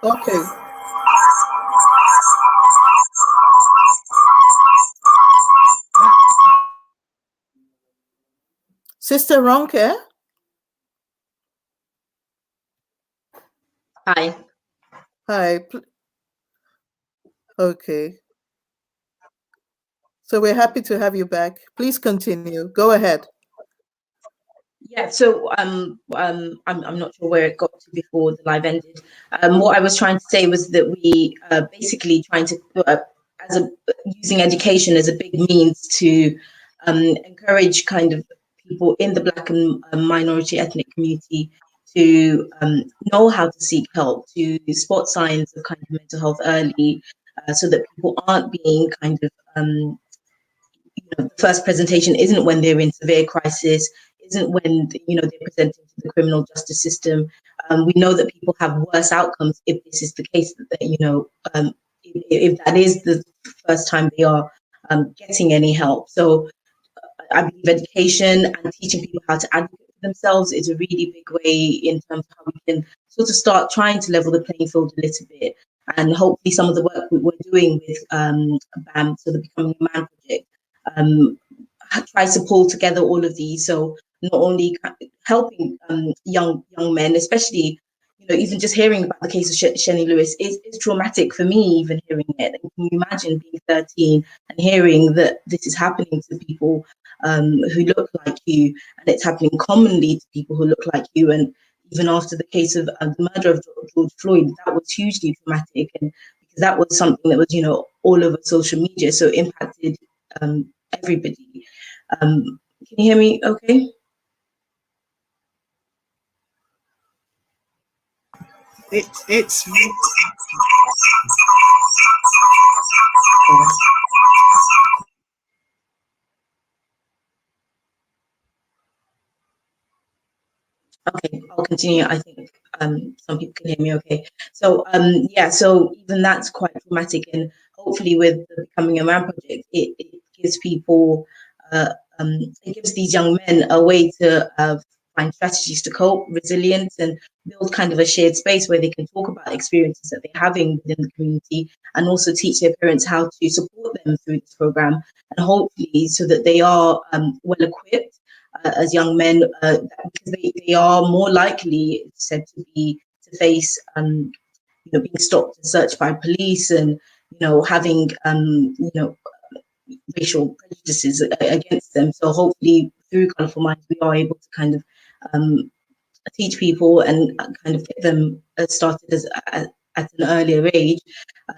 Okay. Sister Ronke? Hi. Hi. Okay. So we're happy to have you back. Please continue. Go ahead. Yeah, so I'm not sure where it got to before the live ended. What I was trying to say was that we basically trying to using education as a big means to encourage kind of people in the Black and minority ethnic community to know how to seek help, to spot signs of kind of mental health early, so that people aren't being kind of the first presentation isn't when they're in severe crisis, isn't when they're presenting to the criminal justice system. We know that people have worse outcomes if this is the case. That if that is the first time they are getting any help. So I believe education and teaching people how to advocate for themselves is a really big way in terms of how we can sort of start trying to level the playing field a little bit. And hopefully some of the work we're doing with BAM, so the Becoming a Man project, tries to pull together all of these. So not only helping young men, especially, even just hearing about the case of Seni Lewis is traumatic for me, even hearing it. And can you imagine being 13 and hearing that this is happening to people who look like you, and it's happening commonly to people who look like you? And even after the case of the murder of George Floyd, that was hugely traumatic, and because that was something that was, all over social media, so it impacted everybody. Can you hear me okay? It's Okay, I'll continue. I think some people can hear me okay. So so even that's quite traumatic, and hopefully with the Becoming a Man project, it gives people, it gives these young men a way to find strategies to cope, resilience, and build kind of a shared space where they can talk about experiences that they're having within the community, and also teach their parents how to support them through this program, and hopefully so that they are well equipped as young men, because they are more likely, it's said, to face being stopped and searched by police, and having racial prejudices against them. So hopefully through Colourful Minds we are able to kind of teach people and kind of get them started at an earlier age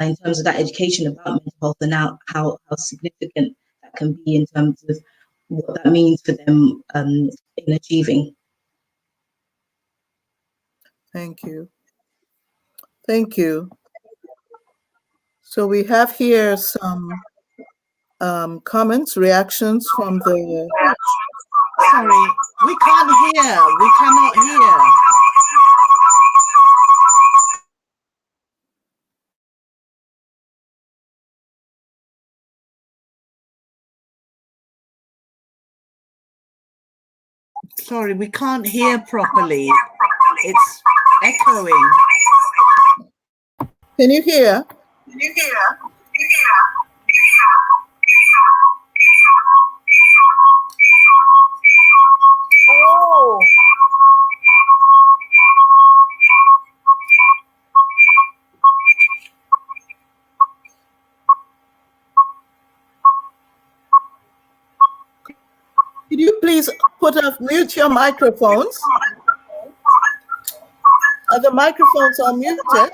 in terms of that education about mental health, and how significant that can be in terms of what that means for them in achieving. Thank you. Thank you. So we have here some comments, reactions from the... sorry, we can't hear. We cannot hear. Sorry, we can't hear properly. It's echoing. Can you hear? Oh. Could you please mute your microphones? Are the microphones all muted?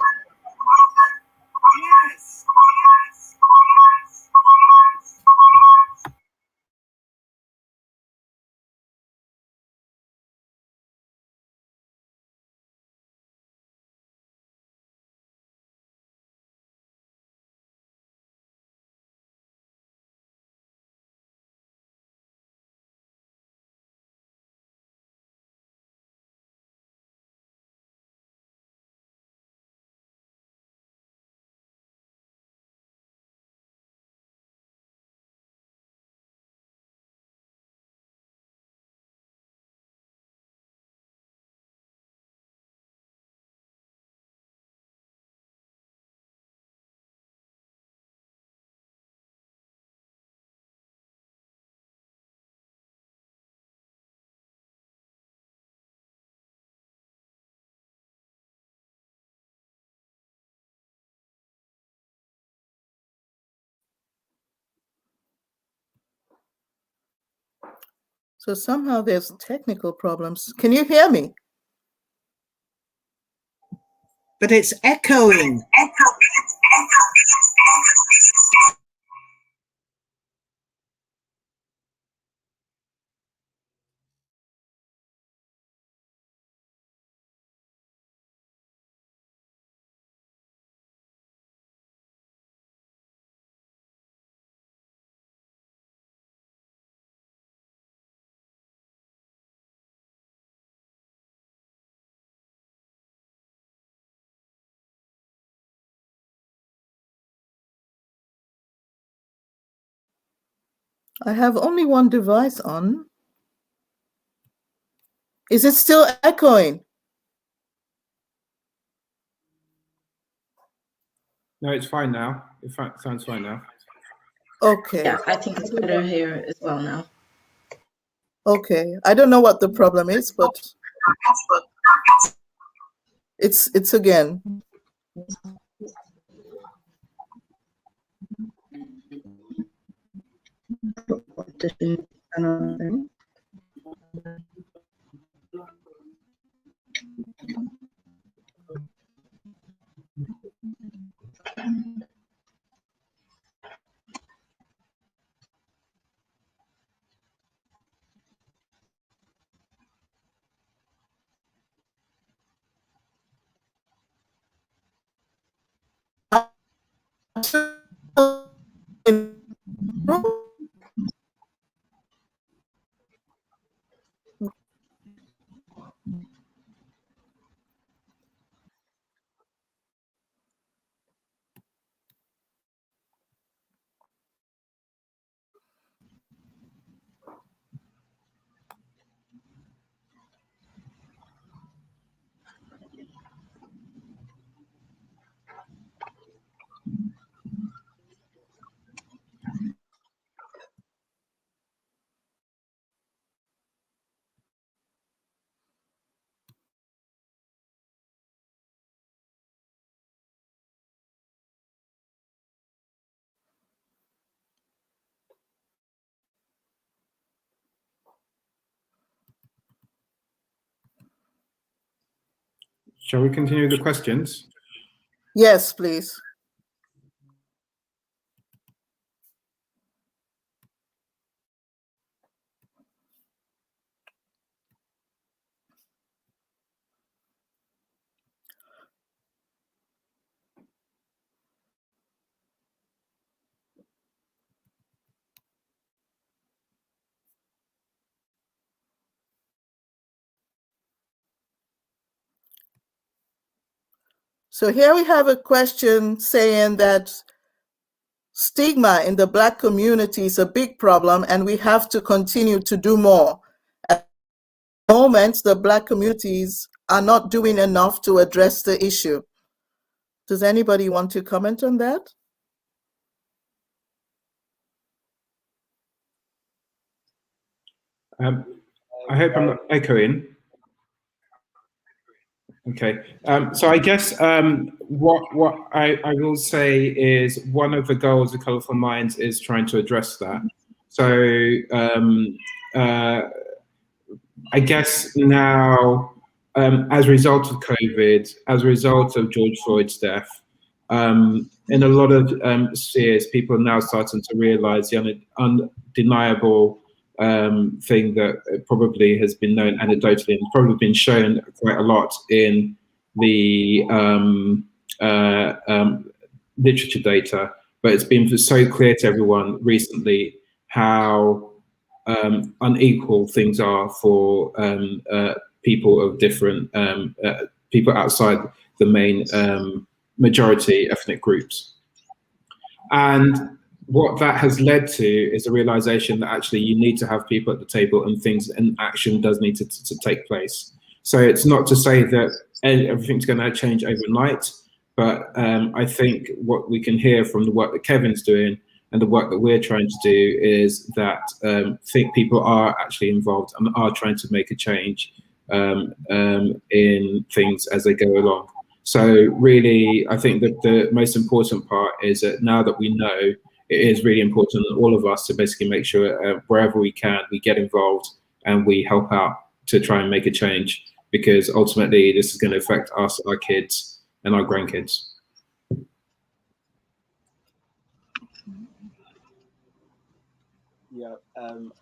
So somehow there's technical problems. Can you hear me? But it's echoing. I have only one device on. Is it still echoing? No, it's fine now. It sounds fine now. Okay. Yeah, I think it's better here as well now. Okay. I don't know what the problem is, but it's again. Shall we continue the questions? Yes, please. So here we have a question saying that stigma in the Black community is a big problem and we have to continue to do more. At the moment, the Black communities are not doing enough to address the issue. Does anybody want to comment on that? I hope I'm not echoing. Okay, so I guess what I will say is one of the goals of Colourful Minds is trying to address that. So I guess now, as a result of COVID, as a result of George Floyd's death, in a lot of spheres, people are now starting to realise the undeniable thing that probably has been known anecdotally and probably been shown quite a lot in the literature data, but it's been so clear to everyone recently how unequal things are for people of different people outside the main majority ethnic groups. And what that has led to is a realization that actually you need to have people at the table and things and action does need to take place. So it's not to say that everything's going to change overnight, but I think what we can hear from the work that Kevin's doing and the work that we're trying to do is that think people are actually involved and are trying to make a change in things as they go along. So really, I think that the most important part is that now that we know, it is really important for all of us to basically make sure wherever we can, we get involved and we help out to try and make a change, because ultimately this is going to affect us, our kids, and our grandkids. Yeah,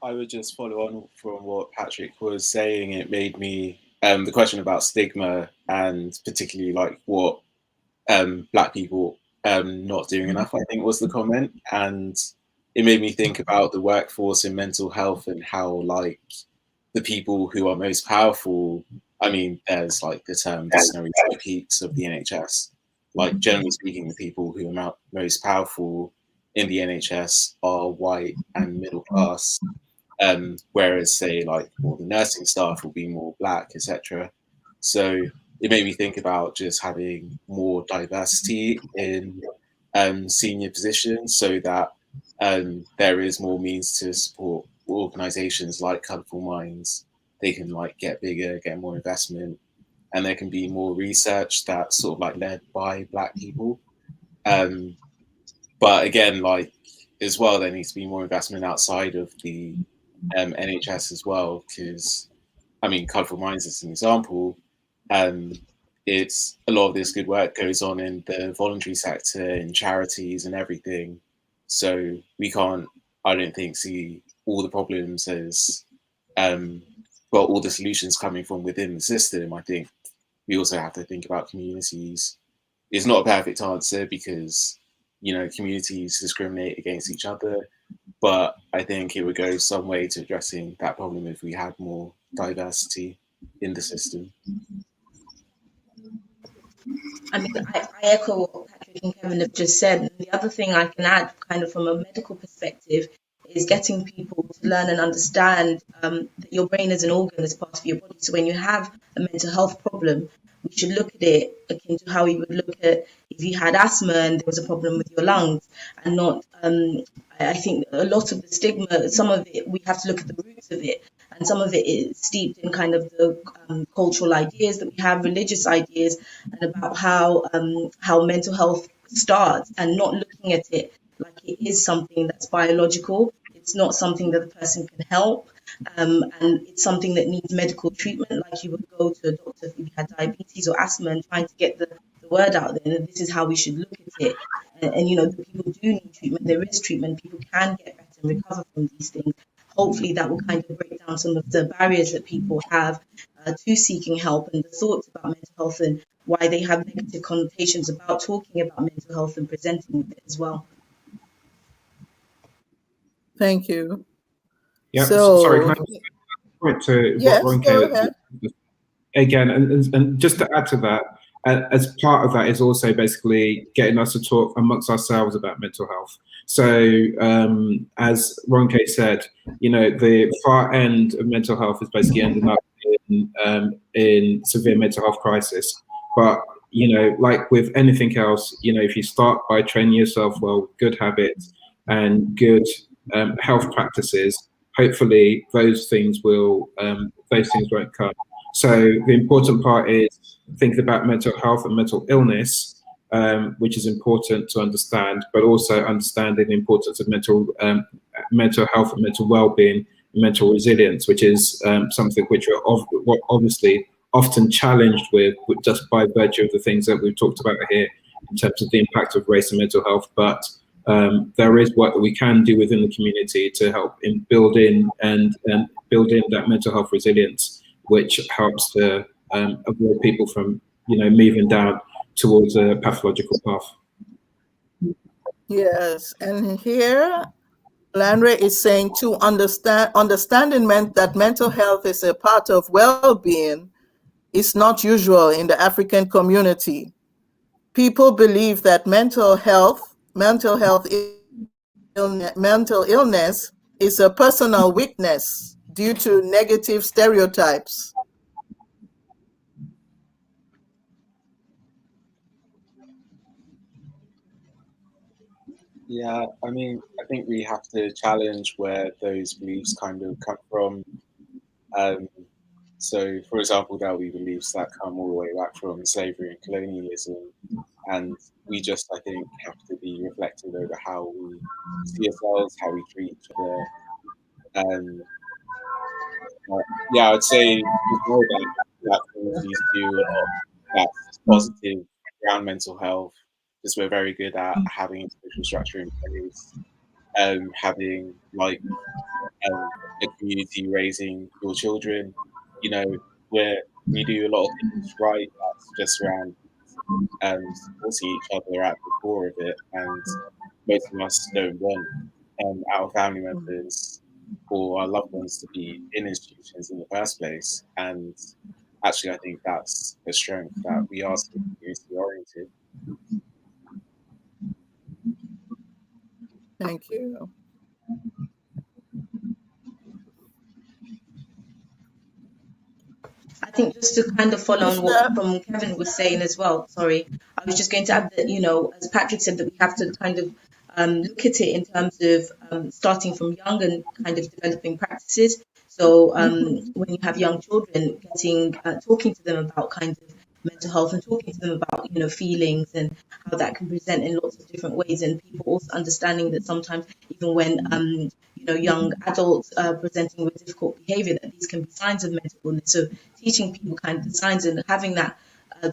I would just follow on from what Patrick was saying. It made me the question about stigma, and particularly like what Black people not doing enough, I think was the comment, and it made me think about the workforce in mental health and how like the people who are most powerful. I mean, there's like the term the snowy peaks of the NHS. Like generally speaking, the people who are most powerful in the NHS are white and middle class, whereas say like all the nursing staff will be more Black, etc. So it made me think about just having more diversity in senior positions, so that there is more means to support organizations like Colourful Minds. They can like get bigger, get more investment, and there can be more research that's sort of like led by Black people. But again, like as well, there needs to be more investment outside of the NHS as well, because I mean, Colourful Minds is an example. It's a lot of this good work goes on in the voluntary sector, in charities and everything. So we can't, I don't think, see all the problems as well, all the solutions coming from within the system. I think we also have to think about communities. It's not a perfect answer because, you know, communities discriminate against each other, but I think it would go some way to addressing that problem if we had more diversity in the system. I mean, I echo what Patrick and Kevin have just said. And the other thing I can add, kind of from a medical perspective, is getting people to learn and understand that your brain is an organ as part of your body. So when you have a mental health problem, we should look at it akin to how we would look at if you had asthma and there was a problem with your lungs, and not. I think a lot of the stigma, some of it, we have to look at the roots of it, and some of it is steeped in kind of the cultural ideas that we have, religious ideas, and about how mental health starts, and not looking at it like it is something that's biological. It's not something that the person can help, and it's something that needs medical treatment, like you would go to a doctor if you had diabetes or asthma, and trying to get the word out there that this is how we should look at it. And you know, the people do need treatment. There is treatment. People can get better and recover from these things. Hopefully that will kind of break down some of the barriers that people have to seeking help, and the thoughts about mental health, and why they have negative connotations about talking about mental health and presenting with it as well. Thank you. Yeah, So, sorry, can I just point to yes, what go Ronke ahead. again, and just to add to that, as part of that is also basically getting us to talk amongst ourselves about mental health. So as Ronke said, you know, the far end of mental health is basically ending up in severe mental health crisis. But, you know, like with anything else, you know, if you start by training yourself well, with good habits and good health practices, hopefully those things won't come. So the important part is thinking about mental health and mental illness, which is important to understand, but also understanding the importance of mental health and mental well-being, and mental resilience, which is something which we're obviously often challenged with just by virtue of the things that we've talked about here in terms of the impact of race and mental health. But there is work that we can do within the community to help build in that mental health resilience, which helps to avoid people from, you know, moving down towards a pathological path. Yes, and here Landry is saying to understanding that mental health is a part of well-being is not usual in the African community. People believe that mental illness is a personal weakness due to negative stereotypes. Yeah, I mean, I think we have to challenge where those beliefs kind of come from. So, for example, there'll be beliefs that come all the way back from slavery and colonialism, and we just, I think, have to be reflective over how we see ourselves, how we treat each other, Yeah, I would say as well that Black communities do a lot that's positive around mental health, because we're very good at having a social structure in place, having like a community raising your children. You know, where we do a lot of things right. That's just around supporting each other at the core of it, and most of us don't want our family members or our loved ones to be in institutions in the first place. And actually, I think that's a strength that we are so community oriented. Thank you. I think just to kind of follow on what Sista, from Kevin was saying as well, sorry, I was just going to add that, you know, as Patrick said, that we have to kind of look at it in terms of starting from young and kind of developing practices. So when you have young children, talking to them about kind of mental health and talking to them about, you know, feelings and how that can present in lots of different ways, and people also understanding that sometimes even when you know, young adults presenting with difficult behavior, that these can be signs of mental illness. So teaching people kind of the signs and having that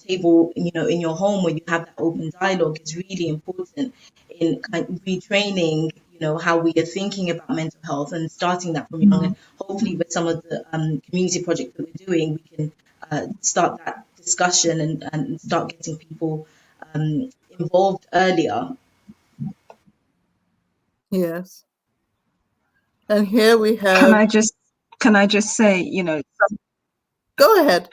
table, you know, in your home where you have that open dialogue is really important in kind of retraining, you know, how we are thinking about mental health and starting that from young. And hopefully with some of the community projects that we're doing, we can start that discussion and start getting people involved earlier. yes. And here we have. Can I just say, you know, Go ahead.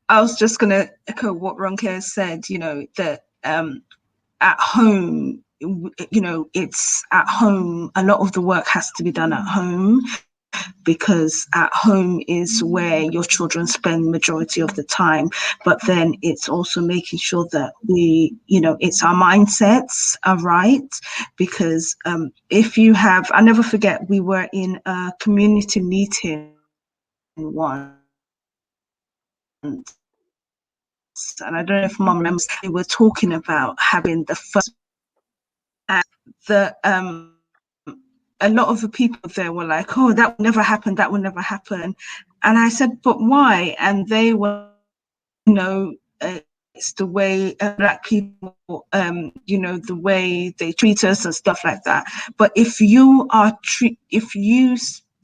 I was just going to echo what Ronke said, you know, that at home, you know, it's at home, a lot of the work has to be done at home, because at home is where your children spend majority of the time. But then it's also making sure that we, you know, it's our mindsets are right, because if you have, I never forget, we were in a community meeting once, and I don't know if Mom remembers, we were talking about having the first, a lot of the people there were like, oh, that will never happen, that will never happen. And I said, but why? And they were, you know, it's the way Black people, you know, the way they treat us and stuff like that. But if you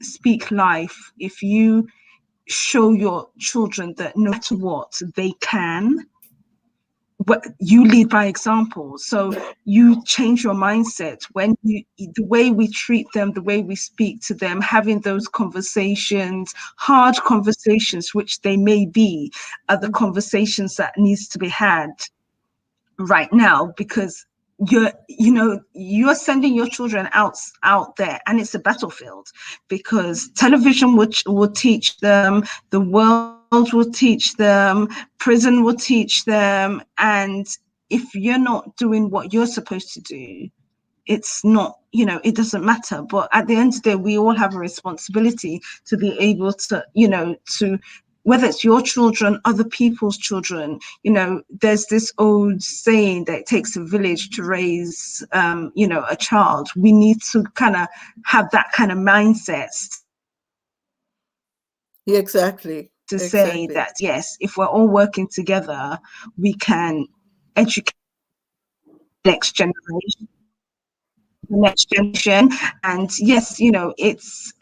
speak life, if you show your children that no matter what, they can, but you lead by example. So you change your mindset when the way we treat them, the way we speak to them, having those conversations, hard conversations, which they may be, are the conversations that needs to be had right now, because you're sending your children out there, and it's a battlefield, because television will teach them, the world will teach them, prison will teach them, and if you're not doing what you're supposed to do, it's not, you know, it doesn't matter. But at the end of the day, we all have a responsibility to be able to, you know, to, whether it's your children, other people's children, you know, there's this old saying that it takes a village to raise, you know, a child. We need to kind of have that kind of mindset. Exactly. To say that, yes, if we're all working together, we can educate the next generation. And yes, you know, it's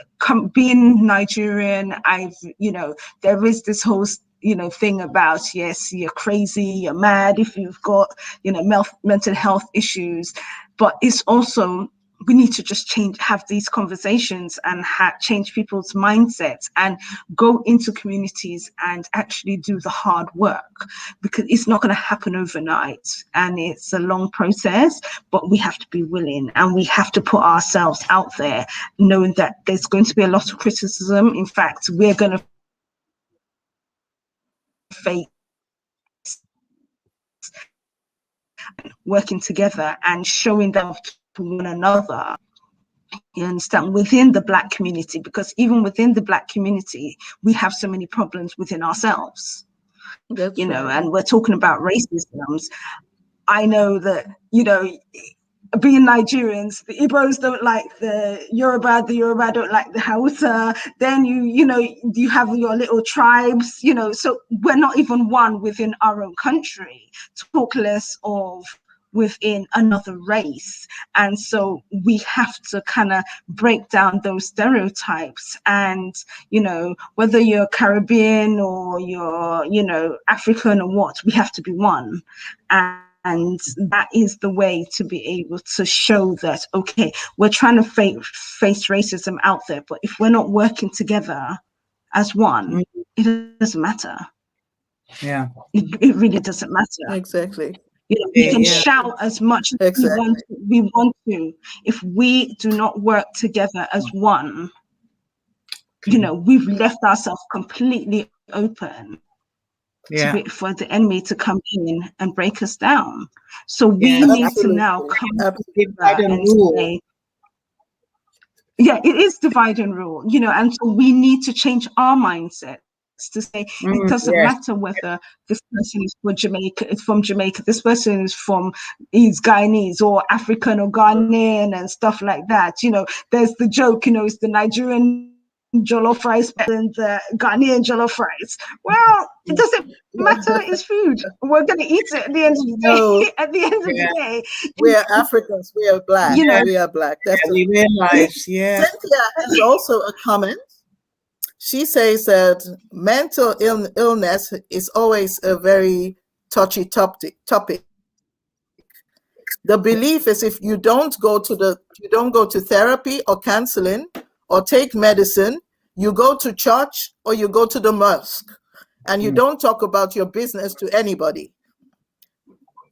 being Nigerian, you know, there is this whole, you know, thing about, yes, you're crazy, you're mad if you've got, you know, mental health issues, but it's also, we need to just have these conversations and change people's mindsets and go into communities and actually do the hard work, because it's not going to happen overnight and it's a long process, but we have to be willing and we have to put ourselves out there, knowing that there's going to be a lot of criticism. In fact, we're going to face working together and showing them to one another. You understand, within the Black community, because even within the Black community, we have so many problems within ourselves. That's you know, right. And we're talking about racism. I know that, you know, being Nigerians, the Igbos don't like the Yoruba don't like the Hausa. Then you have your little tribes, so we're not even one within our own country, talk less of within another race. And so we have to kind of break down those stereotypes. And whether you're Caribbean or you're African or what, we have to be one. And that is the way to be able to show that, okay, we're trying to face racism out there, but if we're not working together as one, it doesn't matter. Yeah. It really doesn't matter. Exactly. We can shout as much as we want to. If we do not work together as one, we've left ourselves completely open for the enemy to come in and break us down. So we need to now come together and say, it is divide and rule, and so we need to change our mindsets to say it doesn't matter whether this person is from Jamaica, this person is Guyanese or African or Ghanaian and stuff like that. There's the joke, it's the Nigerian jollof rice and the Ghanaian jollof rice. Well, it doesn't matter. It's food. We're going to eat it at the end of the day. At the end of the day, we are Africans. We are black. We are black. That's we realize. Cynthia has also a comment. She says that mental illness is always a very touchy topic. The belief is if you don't go to therapy or counseling or take medicine, you go to church or you go to the mosque, and you don't talk about your business to anybody.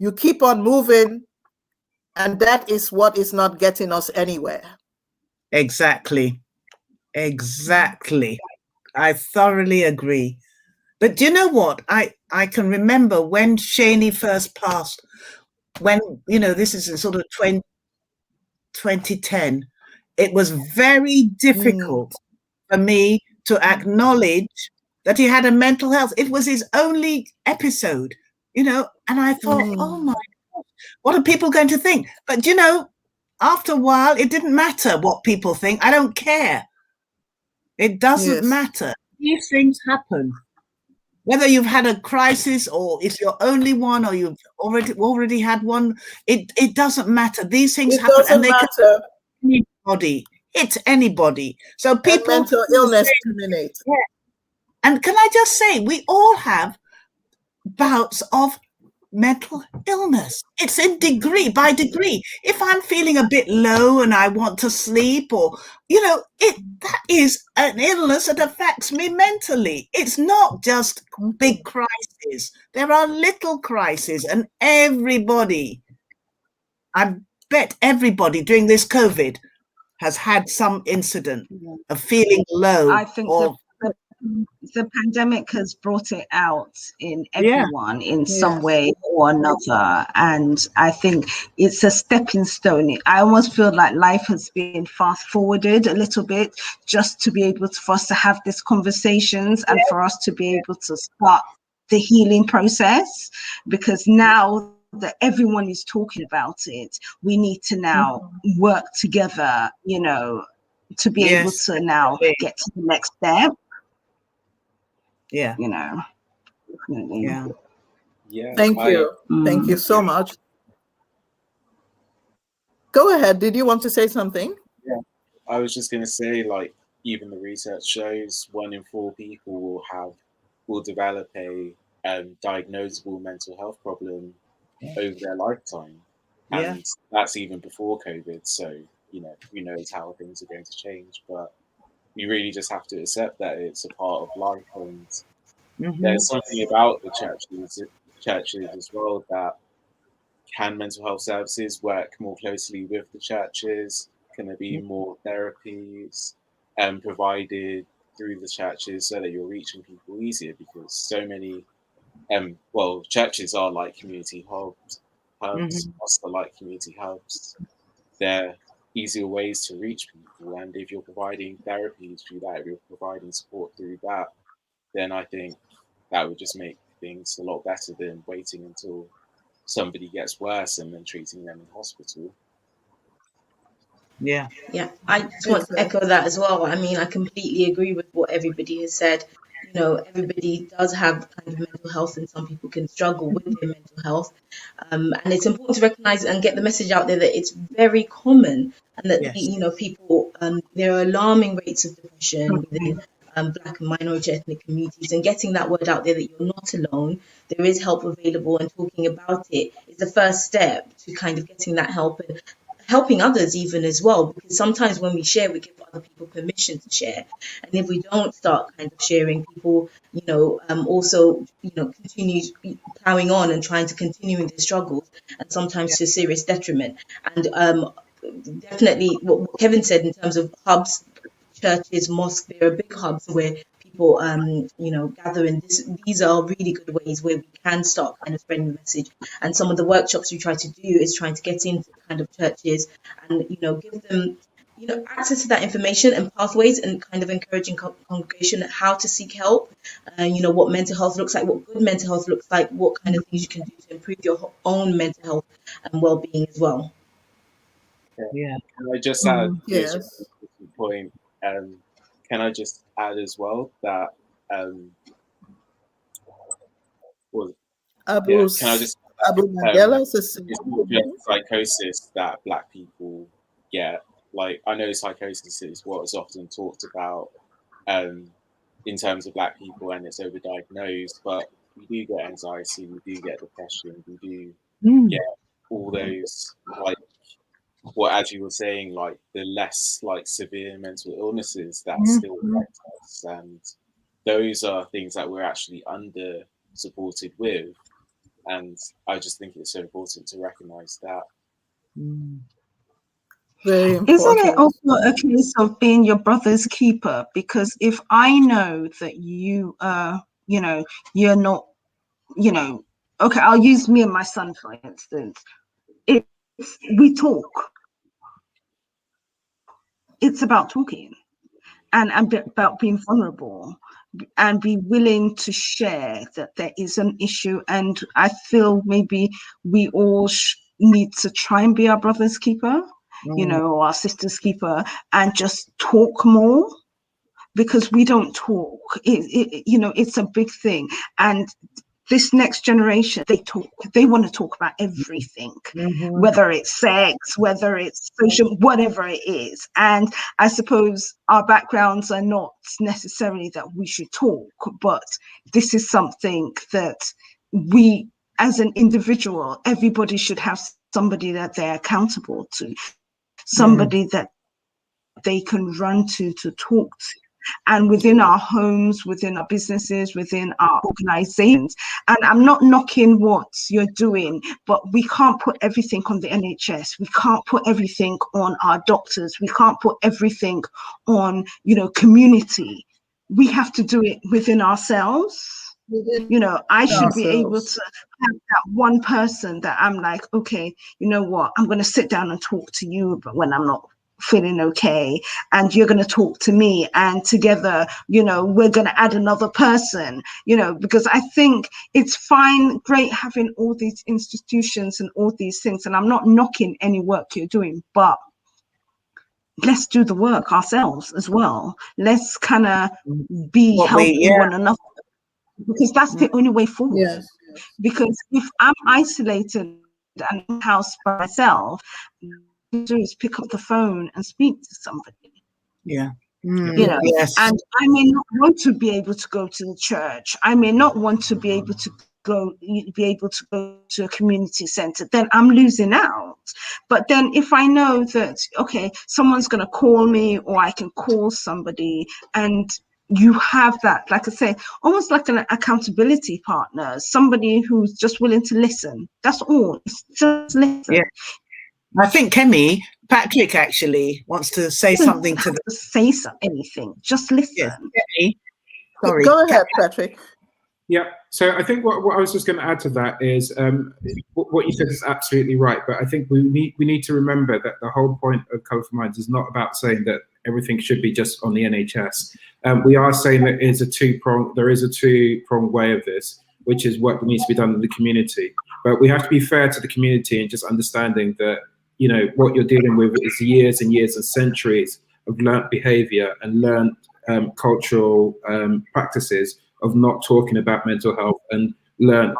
You keep on moving, and that is what is not getting us anywhere. Exactly. I thoroughly agree. But do you know what? I can remember when Seni first passed, when, this is in sort of 2010, it was very difficult for me to acknowledge that he had a mental health. It was his only episode, and I thought, oh my God, what are people going to think? But, after a while, it didn't matter what people think. I don't care. It doesn't matter. These things happen. Whether you've had a crisis or it's your only one or you've already had one, it doesn't matter. These things happen, and they can hit anybody. So people, and mental illness terminates. Yeah. And can I just say, we all have bouts of mental illness. It's by degree. If I'm feeling a bit low and I want to sleep, or that is an illness that affects me mentally. It's not just big crises. There are little crises, and I bet everybody during this COVID has had some incident of feeling low. I think the pandemic has brought it out in everyone in some way or another. And I think it's a stepping stone. I almost feel like life has been fast forwarded a little bit just to be able for us to have these conversations and for us to be able to start the healing process, because now that everyone is talking about it, we need to now work together, to be able to now get to the next step. Yeah. Thank you. Thank you so much. Go ahead. Did you want to say something? Yeah, I was just going to say, even the research shows 1 in 4 people will develop a diagnosable mental health problem over their lifetime, and that's even before COVID. So who knows how things are going to change, but you really just have to accept that it's a part of life. And there's something about the churches as well, that can mental health services work more closely with the churches? Can there be more therapies provided through the churches so that you're reaching people easier? Because so many, churches are like community hubs, mosques are like community hubs. They're easier ways to reach people, and if you're providing therapies through that, if you're providing support through that, then I think that would just make things a lot better than waiting until somebody gets worse and then treating them in hospital. Yeah. Yeah, I just want to echo that as well. I mean, I completely agree with what everybody has said. You know, everybody does have kind of mental health, and some people can struggle with their mental health. And it's important to recognize and get the message out there that it's very common, and that, Yes. you know, people, there are alarming rates of depression within Black and minority ethnic communities, and getting that word out there that you're not alone, there is help available, and talking about it is the first step to kind of getting that help and helping others even as well, because sometimes when we share, we give other people permission to share, and if we don't start kind of sharing, people, you know, also, you know, continue plowing on and trying to continue in their struggles, and sometimes to serious detriment. And definitely what Kevin said in terms of hubs, churches, mosques, there are big hubs where people, you know, gather, and these are really good ways where we can start kind of spreading the message. And some of the workshops we try to do is trying to get into kind of churches and, you know, give them, you know, access to that information and pathways, and kind of encouraging congregation how to seek help, you know, what mental health looks like, what good mental health looks like, what kind of things you can do to improve your own mental health and well-being as well. Yeah. Can I just add Yes. a point? Can I just add as well that Abu Mandela it's not just psychosis that Black people get. Like, I know psychosis is what is often talked about in terms of Black people, and it's overdiagnosed, but we do get anxiety, we do get depression, we do get all those, like, what Adji was saying, like the less like severe mental illnesses that still affect us, and those are things that we're actually under supported with, and I just think it's so important to recognize that. Very important. Isn't it also a case of being your brother's keeper? Because if I know that you you know, you're not, you know, okay, I'll use me and my son for instance. If we talk, it's about talking and about being vulnerable and be willing to share that there is an issue. And I feel maybe we all need to try and be our brother's keeper, you know, or our sister's keeper, and just talk more, because we don't talk. You know, it's a big thing. And this next generation, they want to talk about everything, whether it's sex, whether it's social, whatever it is. And I suppose our backgrounds are not necessarily that we should talk, but this is something that we, as an individual, everybody should have somebody that they're accountable to, somebody that they can run to talk to. And within our homes, within our businesses, within our organizations. And I'm not knocking what you're doing, but we can't put everything on the NHS. We can't put everything on our doctors. We can't put everything on, you know, community. We have to do it within ourselves. You know, I should be able to have that one person that I'm like, okay, you know what, I'm going to sit down and talk to you, but when I'm not feeling okay, and you're going to talk to me, and together, you know, we're going to add another person, you know, because I think it's fine, great having all these institutions and all these things, and I'm not knocking any work you're doing, but let's do the work ourselves as well. Let's kind of be helping one another, because that's the only way forward. Yes. Because if I'm isolated and in the house by myself, do is pick up the phone and speak to somebody. You know, and I may not want to be able to go to the church. I may not want to be able to go to a community center. Then I'm losing out. But then if I know that, okay, someone's going to call me, or I can call somebody, and you have that, like I say, almost like an accountability partner, somebody who's just willing to listen. That's all. It's just listen. Yeah. I think Kemi, Patrick actually wants to say something to the... Say anything, just listen. Yes. Kemi, sorry. Go ahead, Patrick. Yeah, so I think what I was just going to add to that is what you said is absolutely right, but I think we need to remember that the whole point of Colour for Minds is not about saying that everything should be just on the NHS. We are saying that there is a two-pronged way of this, which is what needs to be done in the community. But we have to be fair to the community and just understanding that you know, what you're dealing with is years and years and centuries of learnt behavior and learnt cultural practices of not talking about mental health, and learnt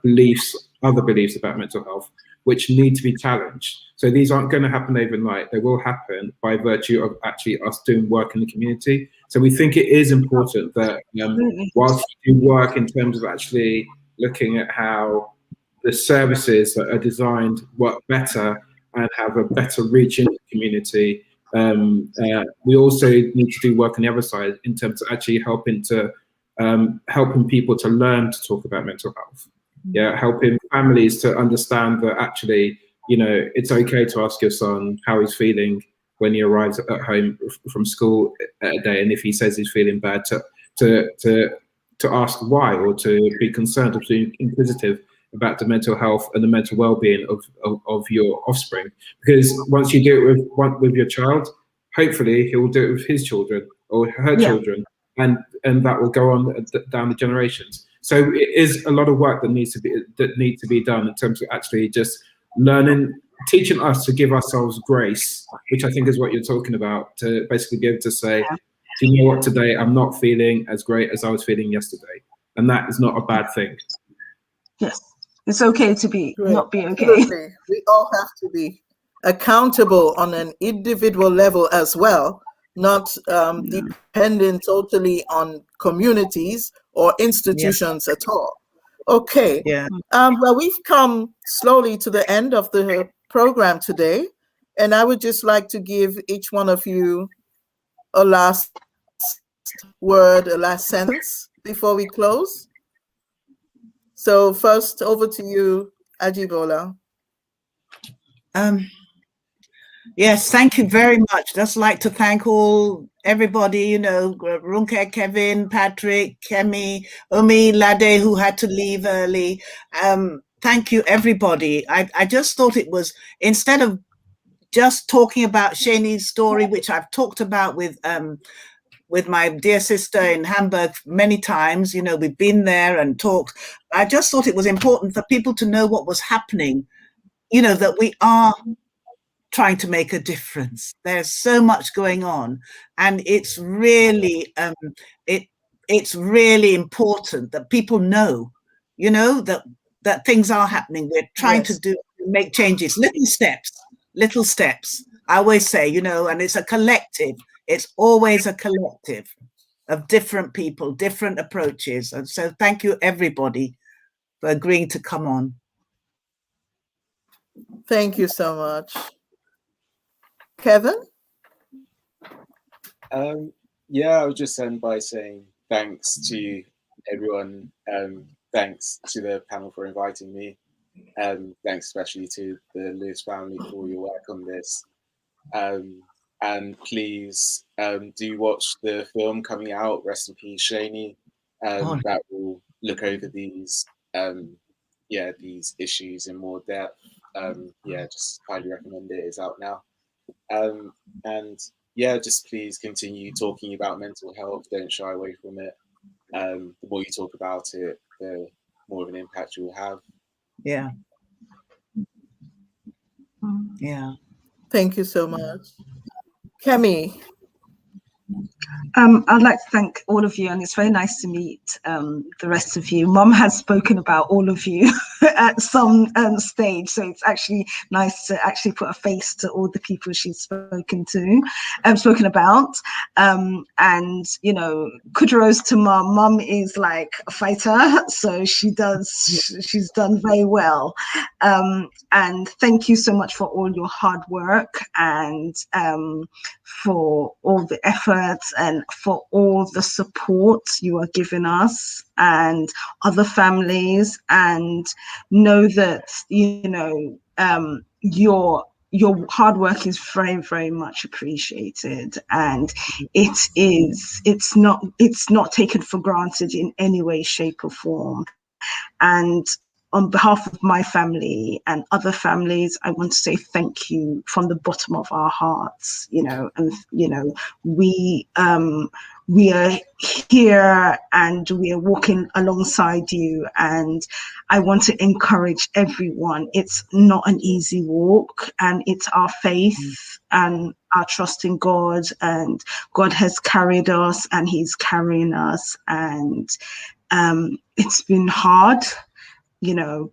beliefs, other beliefs about mental health, which need to be challenged. So these aren't going to happen overnight. They will happen by virtue of actually us doing work in the community. So we think it is important that whilst you do work in terms of actually looking at how the services that are designed work better and have a better reach in the community, we also need to do work on the other side in terms of actually helping people to learn to talk about mental health. Yeah, helping families to understand that actually, you know, it's okay to ask your son how he's feeling when he arrives at home from school a day, and if he says he's feeling bad, to ask why, or to be concerned, or to be inquisitive about the mental health and the mental well-being of your offspring. Because once you do it with your child, hopefully he'll do it with his children or her children, and that will go on down the generations. So it is a lot of work that needs to be done in terms of actually just learning, teaching us to give ourselves grace, which I think is what you're talking about, to basically be able to say, do you know what, today I'm not feeling as great as I was feeling yesterday, and that is not a bad thing. Yes, it's okay to be not be okay. Absolutely. We all have to be accountable on an individual level as well, not dependent totally on communities or institutions at all. Okay. Well, we've come slowly to the end of the program today, and I would just like to give each one of you a last word, a last sentence before we close. So first, over to you, Ajibola. Yes, thank you very much. Just like to thank everybody, you know, Runke, Kevin, Patrick, Kemi, Umi, Lade, who had to leave early. Thank you, everybody. I just thought it was, instead of just talking about Seni's story, which I've talked about with my dear sister in Hamburg many times, you know, we've been there and talked. I just thought it was important for people to know what was happening, you know, that we are trying to make a difference. There's so much going on, and it's really it's really important that people know, you know, that things are happening. We're trying to make changes, little steps. I always say, you know, and it's a collective. It's always a collective of different people, different approaches. And so thank you, everybody, for agreeing to come on. Thank you so much. Kevin? Yeah, I would just end by saying thanks to everyone. Thanks to the panel for inviting me. Thanks especially to the Lewis family for your work on this. And please do watch the film coming out, Rest in Peace, Seni, that will look over these these issues in more depth. Just highly recommend it. It's out now. And just please continue talking about mental health. Don't shy away from it. The more you talk about it, the more of an impact you will have. Yeah. Thank you so much. Kemi? I'd like to thank all of you, and it's very nice to meet the rest of you. Mom has spoken about all of you at some stage, so it's actually nice to actually put a face to all the people she's spoken about. And you know, kudos to Mom. Mom is like a fighter, so she's done very well. And thank you so much for all your hard work, and for all the efforts, and for all the support you are giving us and other families. And know that, you know, your hard work is very, very much appreciated, and it's not taken for granted in any way, shape or form. And on behalf of my family and other families, I want to say thank you from the bottom of our hearts, and, we are here and we are walking alongside you. And I want to encourage everyone. It's not an easy walk, and it's our faith and our trust in God, and God has carried us and he's carrying us. And it's been hard,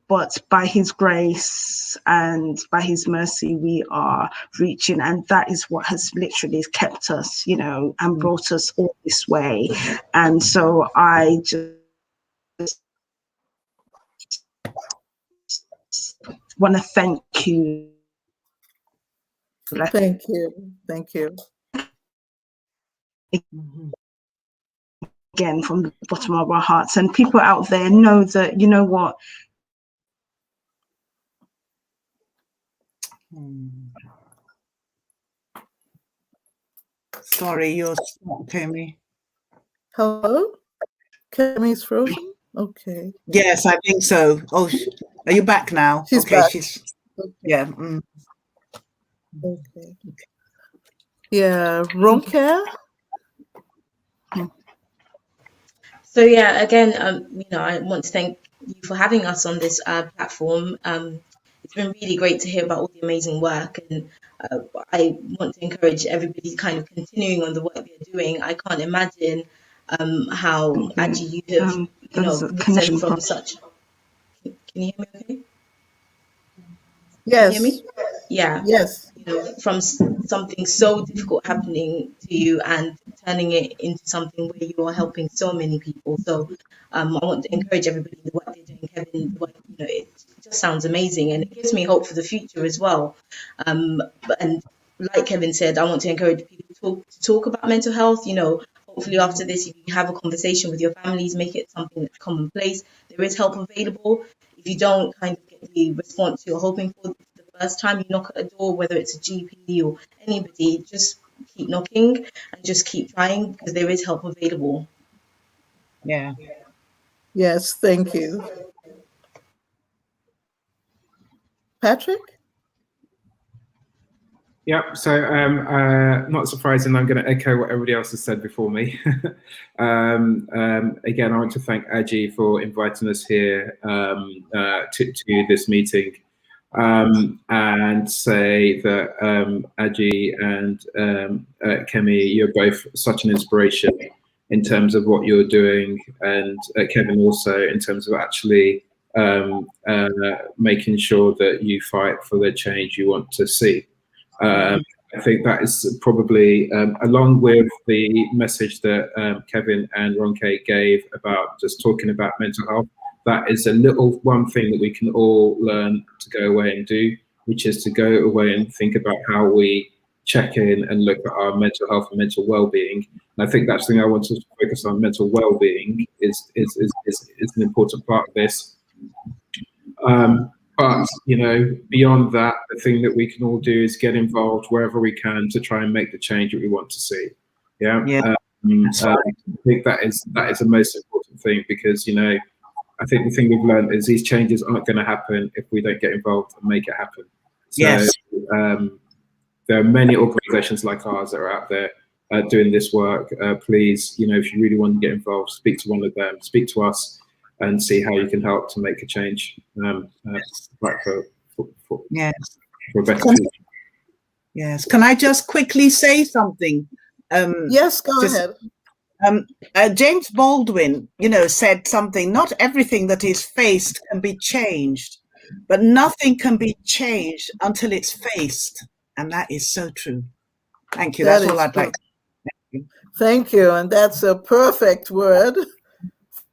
but by his grace and by his mercy, we are reaching. And that is what has literally kept us, and brought us all this way. And so I just want to thank you. Thank you. Thank you. Again, from the bottom of our hearts. And people out there know that, you know what? Sorry, you're stuck, Kemi. Hello? Kemi's frozen? Okay. Yes, I think so. Oh, are you back now? She's okay, back. she's Okay. yeah. Okay. Yeah, Ronke? So yeah, again, I want to thank you for having us on this platform. It's been really great to hear about all the amazing work, and I want to encourage everybody kind of continuing on the work they're doing. I can't imagine how actually you have, risen from such. Can you hear me okay? Yes. Can you hear me? Yeah. Yes. From something so difficult happening to you and turning it into something where you are helping so many people. So I want to encourage everybody in the work they're doing, Kevin. It just sounds amazing, and it gives me hope for the future as well. And like Kevin said, I want to encourage people to talk about mental health. Hopefully after this, if you have a conversation with your families, make it something that's commonplace. There is help available. If you don't kind of get the response you're hoping for the first time you knock at a door, whether it's a GP or anybody, just keep knocking and just keep trying, because there is help available. Yeah. Yes, thank you. Patrick? Yep. So, not surprising, I'm going to echo what everybody else has said before me. Again, I want to thank Aji for inviting us here to this meeting, and say that Aji and Kemi, you're both such an inspiration in terms of what you're doing, and Kevin also in terms of actually making sure that you fight for the change you want to see. I think that is probably, along with the message that Kevin and Ronke gave about just talking about mental health, that is a little one thing that we can all learn to go away and do, which is to go away and think about how we check in and look at our mental health and mental well-being. And I think that's the thing I want to focus on. Mental well-being is an important part of this. But, beyond that, the thing that we can all do is get involved wherever we can to try and make the change that we want to see. Yeah. I think that is the most important thing, because, I think the thing we've learned is these changes aren't going to happen if we don't get involved and make it happen. So, yes. There are many organizations like ours that are out there doing this work. Please, if you really want to get involved, speak to one of them, speak to us, and see how you can help to make a change, right, for a better future. Yes. Can I just quickly say something? Yes, go ahead. James Baldwin, said something. Not everything that is faced can be changed, but nothing can be changed until it's faced, and that is so true. Thank you. That's all I'd like to say. Thank you. Thank you, and that's a perfect word.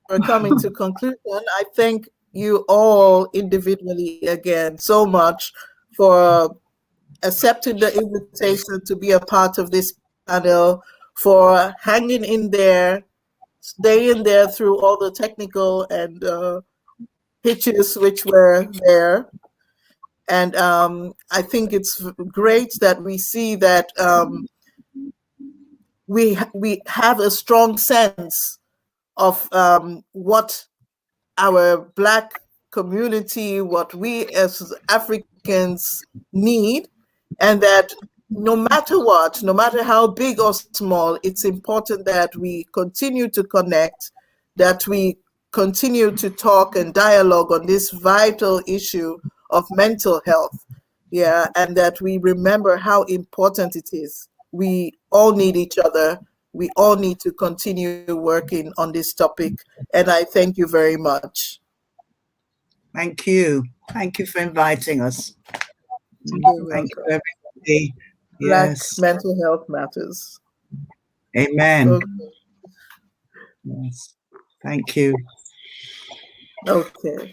We're coming to conclusion. I thank you all individually again so much for accepting the invitation to be a part of this panel, for hanging in there, staying there through all the technical and hitches which were there. And I think it's great that we see that we have a strong sense of what our Black community, what we as Africans need, and that no matter what, no matter how big or small, it's important that we continue to connect, that we continue to talk and dialogue on this vital issue of mental health. Yeah, and that we remember how important it is. We all need each other. We all need to continue working on this topic. And I thank you very much. Thank you. Thank you for inviting us. You're Thank you, welcome. everybody. Black Yes. mental health matters. Amen. Okay. Yes. Thank you. Okay.